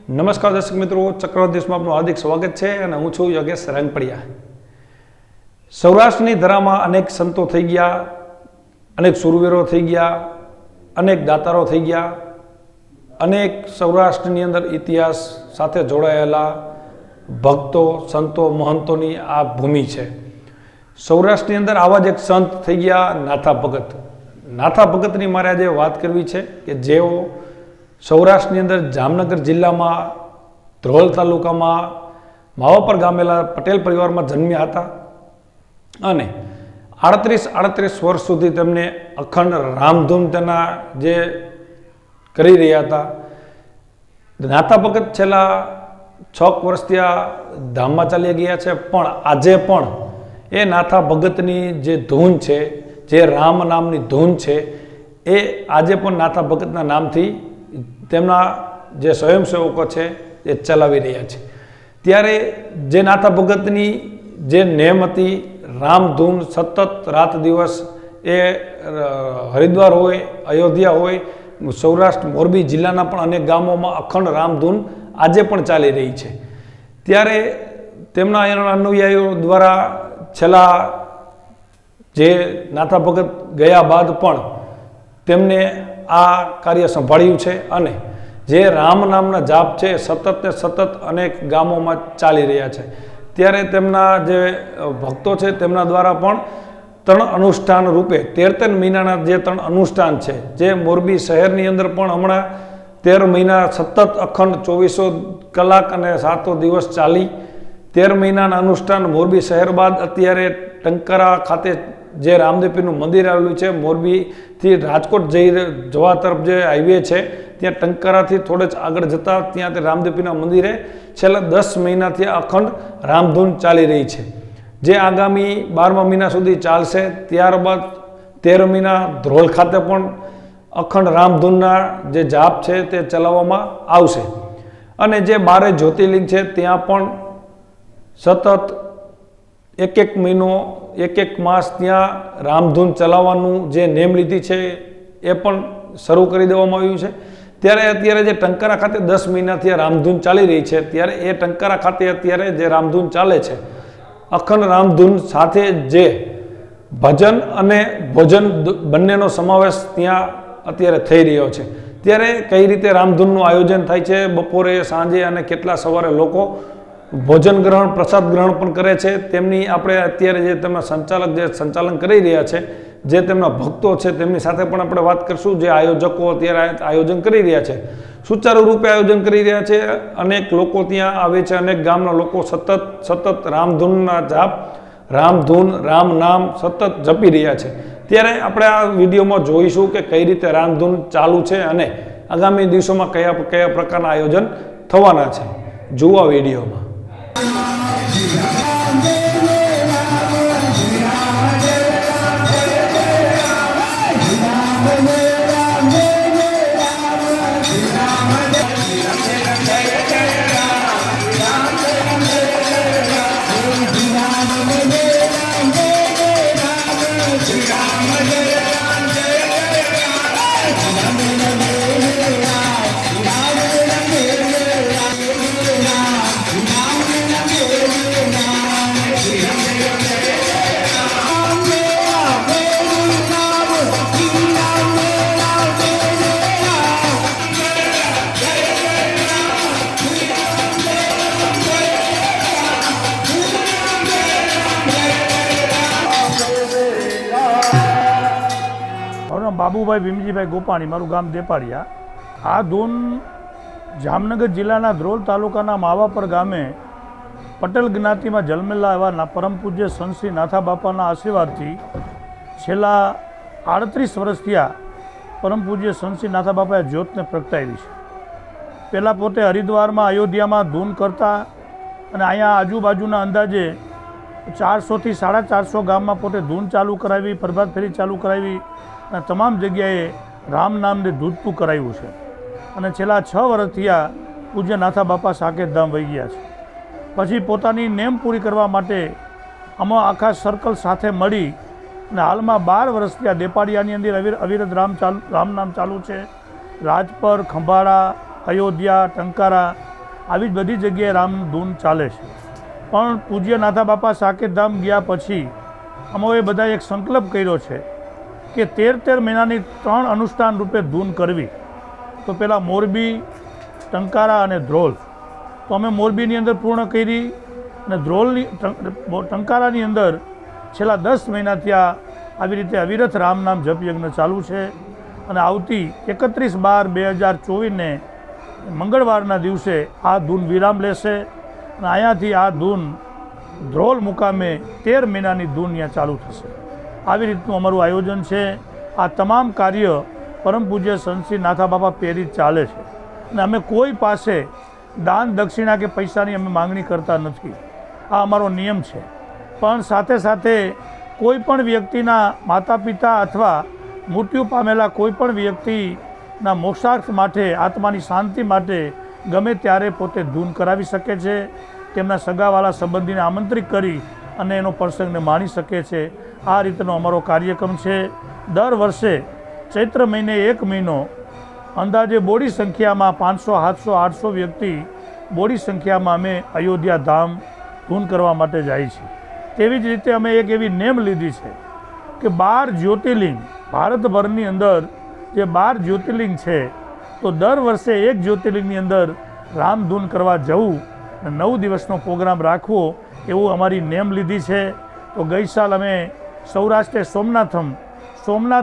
નમસ્કાર દર્શક મિત્રો, ચક્રવાત દેશમાં આપનું હાર્દિક સ્વાગત છે અને હું છું યોગેશ રંગપડિયા। સૌરાષ્ટ્રની ધરામાં અનેક સંતો થઈ ગયા, અનેક સુરવીરો થઈ ગયા, અનેક દાતારો થઈ ગયા, અનેક સૌરાષ્ટ્રની અંદર ઇતિહાસ સાથે જોડાયેલા ભક્તો, સંતો, મહંતોની આ ભૂમિ છે। સૌરાષ્ટ્રની અંદર આવા જ એક સંત થઈ ગયા નાથા ભગત। નાથા ભગતની મારે આજે વાત કરવી છે કે જેઓ સૌરાષ્ટ્રની અંદર જામનગર જિલ્લામાં ધ્રોલ તાલુકામાં માવાપર ગામેલા પટેલ પરિવારમાં જન્મ્યા હતા અને 38 વર્ષ સુધી તેમને અખંડ રામધૂન તેના જે કરી રહ્યા હતા। નાથા ભગત છેલ્લા 6 વર્ષ ત્યાં ધામમાં ચાલી ગયા છે, પણ આજે પણ એ નાથા ભગતની જે ધૂન છે, જે રામ નામની ધૂન છે, એ આજે પણ નાથા ભગતના નામથી તેમના જે સ્વયંસેવકો છે એ ચલાવી રહ્યા છે। ત્યારે જે નાથા ભગતની જે નેમ હતી, રામધૂન સતત રાત દિવસ, એ હરિદ્વાર હોય, અયોધ્યા હોય, સૌરાષ્ટ્ર મોરબી જિલ્લાના પણ અનેક ગામોમાં અખંડ રામધૂન આજે પણ ચાલી રહી છે। ત્યારે તેમના અનુયાયીઓ દ્વારા છેલ્લા જે નાથા ભગત ગયા બાદ પણ તેમને આ કાર્ય સંભાળ્યું છે અને જે રામ નામના જાપ છે સતત ને સતત અનેક ગામોમાં ચાલી રહ્યા છે। ત્યારે તેમના જે ભક્તો છે તેમના દ્વારા પણ 3 અનુષ્ઠાન રૂપે 13 મહિનાના જે 3 અનુષ્ઠાન છે, જે મોરબી શહેરની અંદર પણ હમણાં 13 મહિના સતત અખંડ 24 કલાક અને 7 દિવસ ચાલી 13 મહિનાના અનુષ્ઠાન મોરબી શહેર બાદ અત્યારે ટંકારા ખાતે જે રામદેવપીરનું મંદિર આવેલું છે, મોરબીથી રાજકોટ જવા તરફ જે હાઈવે છે ત્યાં ટંકારાથી થોડે જ આગળ જતાં ત્યાં તે રામદેવપીરના મંદિરે છેલ્લા 10 મહિનાથી અખંડ રામધૂન ચાલી રહી છે, જે આગામી 12મા મહિના સુધી ચાલશે। ત્યારબાદ 13 મહિના ધ્રોલ ખાતે પણ અખંડ રામધૂનના જે જાપ છે તે ચલાવવામાં આવશે અને જે 12 જ્યોતિર્લિંગ છે ત્યાં પણ સતત એક મહિનો, એક માસ ત્યાં રામધૂન ચલાવવાનું જે નેમ લીધી છે એ પણ શરૂ કરી દેવામાં આવ્યું છે। ત્યારે અત્યારે જે ટંકારા ખાતે 10 મહિનાથી રામધૂન ચાલી રહી છે, ત્યારે એ ટંકારા ખાતે અત્યારે જે રામધૂન ચાલે છે, અખંડ રામધૂન સાથે જે ભજન અને ભોજન બંનેનો સમાવેશ ત્યાં અત્યારે થઈ રહ્યો છે। ત્યારે કઈ રીતે રામધૂનનું આયોજન થાય છે, બપોરે, સાંજે અને કેટલા સવારે લોકો ભોજન ગ્રહણ, પ્રસાદ ગ્રહણ પણ કરે છે, તેમની આપણે અત્યારે જે તેમના સંચાલક જે સંચાલન કરી રહ્યા છે, જે તેમના ભક્તો છે તેમની સાથે પણ આપણે વાત કરશું। જે આયોજકો અત્યારે આયોજન કરી રહ્યા છે, સુચારુ રૂપે આયોજન કરી રહ્યા છે, અનેક લોકો ત્યાં આવે છે, અનેક ગામના લોકો સતત રામધૂનના જાપ, રામધૂન, રામ નામ સતત જપી રહ્યા છે। ત્યારે આપણે આ વિડીયોમાં જોઈશું કે કઈ રીતે રામધૂન ચાલુ છે અને આગામી દિવસોમાં કયા પ્રકારના આયોજન થવાના છે। જુઓ વિડીયોમાં। બાબુભાઈ ભીમજીભાઈ ગોપાણી, મારું ગામ દેપાડિયા। આ ધૂન જામનગર જિલ્લાના ધ્રોલ તાલુકાના માવાપર ગામે પટેલ જ્ઞાતિમાં જન્મેલા એવા પરમ પૂજ્ય સંત શ્રી નાથા બાપાના આશીર્વાદથી છેલ્લા 38 વર્ષ થયા પરમ પૂજ્ય સંત શ્રી નાથા બાપાએ જ્યોતને પ્રગટાવી છે। પહેલાં પોતે હરિદ્વારમાં, અયોધ્યામાં ધૂન કરતા અને અહીંયા આજુબાજુના અંદાજે 400 થી 450 ગામમાં પોતે ધૂન ચાલુ કરાવી, પ્રભાત ફેરી ચાલુ કરાવી અને તમામ જગ્યાએ રામ નામને ધૂતતું કરાવ્યું છે અને છેલ્લા 6 વર્ષથી આ પૂજ્ય નાથા બાપા સાકેત ધામ વહી ગયા છે। પછી પોતાની નેમ પૂરી કરવા માટે અમે આખા સર્કલ સાથે મળી અને હાલમાં 12 વર્ષથી આ દેપાડિયાની અંદર અવિરત રામ નામ ચાલુ છે। રાજપર, ખંભાળા, અયોધ્યા, ટંકારા આવી જ બધી જગ્યાએ રામ ધૂન ચાલે છે. પણ પૂજ્ય નાથા બાપા સાકેતધામ ગયા પછી અમે બધાએ એક સંકલ્પ કર્યો છે કે 13 મહિનાની 3 અનુષ્ઠાન રૂપે ધૂન કરવી. તો પહેલાં મોરબી, ટંકારા અને ધ્રોલ. તો અમે મોરબીની અંદર પૂર્ણ કરી અને ટંકારાની અંદર છેલ્લા 10 મહિનાથી આવી રીતે અવિરત રામ નામ જપ યજ્ઞ ચાલુ છે. અને આવતી 31/12/2024 મંગળવારના દિવસે આ ધૂન વિરામ લેશે અને અહીંયાથી આ ધૂન ધ્રોલ મુકામે 13 મહિનાની ધૂન અહીંયા ચાલુ થશે. આવી રીતનું અમારું આયોજન છે. આ તમામ કાર્ય પરમ પૂજ્ય સંત શ્રી નાથા બાપા પ્રેરિત ચાલે છે અને અમે કોઈ પાસે દાન દક્ષિણા કે પૈસાની અમે માંગણી કરતા નથી. આ અમારો નિયમ છે. પણ સાથે સાથે કોઈ પણ વ્યક્તિના માતા પિતા અથવા મૃત્યુ પામેલા કોઈ પણ વ્યક્તિના મોક્ષાર્થ માટે, આત્માની શાંતિ માટે ગમે ત્યારે પોતે ધૂન કરાવી શકે છે. તેમના સગાવાલા સંબંધીને આમંત્રિત કરી અને એનો પ્રસંગને માણી શકે છે. આ રીતનો અમારો કાર્યક્રમ છે. દર વર્ષે ચૈત્ર મહિને 1 મહિનો અંદાજે બોડી સંખ્યામાં 500, 700, 800 વ્યક્તિ બોડી સંખ્યામાં અમે અયોધ્યા ધામ ધૂન કરવા માટે જાય છીએ. તેવી જ રીતે અમે એક એવી નેમ લીધી છે કે 12 જ્યોતિર્લિંગ ભારતભરની અંદર જે 12 જ્યોતિર્લિંગ છે તો દર વર્ષે એક જ્યોતિર્લિંગની અંદર રામધૂન કરવા જવું અને 9 દિવસનો પ્રોગ્રામ રાખવો એવું અમારી નેમ લીધી છે. તો ગઈ સાલ અમે સૌરાષ્ટ્રે સોમનાથ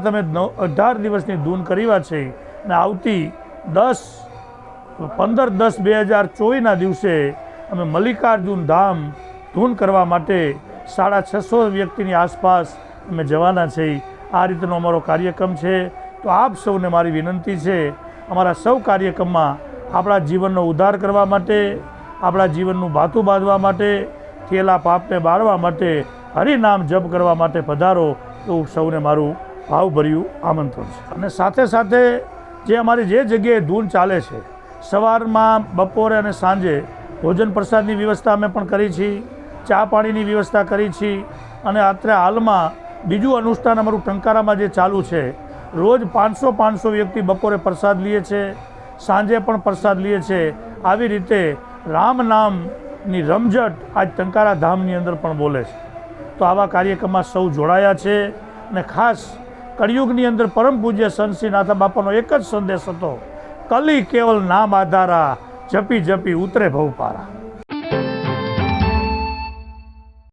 અમે 18 દિવસની ધૂન કર્યા છે અને આવતી 15/10/2024 દિવસે અમે મલ્લિકાર્જુન ધામ ધૂન કરવા માટે 650 વ્યક્તિની આસપાસ અમે જવાના છીએ. આ રીતનો અમારો કાર્યક્રમ છે. તો આપ સૌને મારી વિનંતી છે, અમારા સૌ કાર્યક્રમમાં આપણા જીવનનો ઉદ્ધાર કરવા માટે, આપણા જીવનનું ભાતું બાંધવા માટે, થયેલા પાપને બાળવા માટે, હરિનામ જપ કરવા માટે પધારો એવું સૌને મારું ભાવભર્યું આમંત્રણ છે. અને સાથે સાથે જે અમારી જે જગ્યાએ ધૂન ચાલે છે, સવારમાં, બપોરે અને સાંજે ભોજન પ્રસાદની વ્યવસ્થા અમે પણ કરી છે, ચા પાણીની વ્યવસ્થા કરી છે. અને અત્યારે હાલમાં બીજું અનુષ્ઠાન અમારું ટંકારામાં જે ચાલુ છે, રોજ 500 વ્યક્તિ બપોરે પ્રસાદ લે છે, સાંજે પણ પ્રસાદ લે છે. આવી રીતે રામ નામની રમઝટ આજ ટંકારા ધામની અંદર પણ બોલે છે. તો આવા કાર્યક્રમમાં સૌ જોડાયા છે. અને ખાસ કળિયુગની અંદર પરમ પૂજ્ય સંત શ્રી નાથા બાપાનો એક જ સંદેશ હતો, કલી કેવલ નામ આધારા, જપી જપી ઉતરે ભવપારા.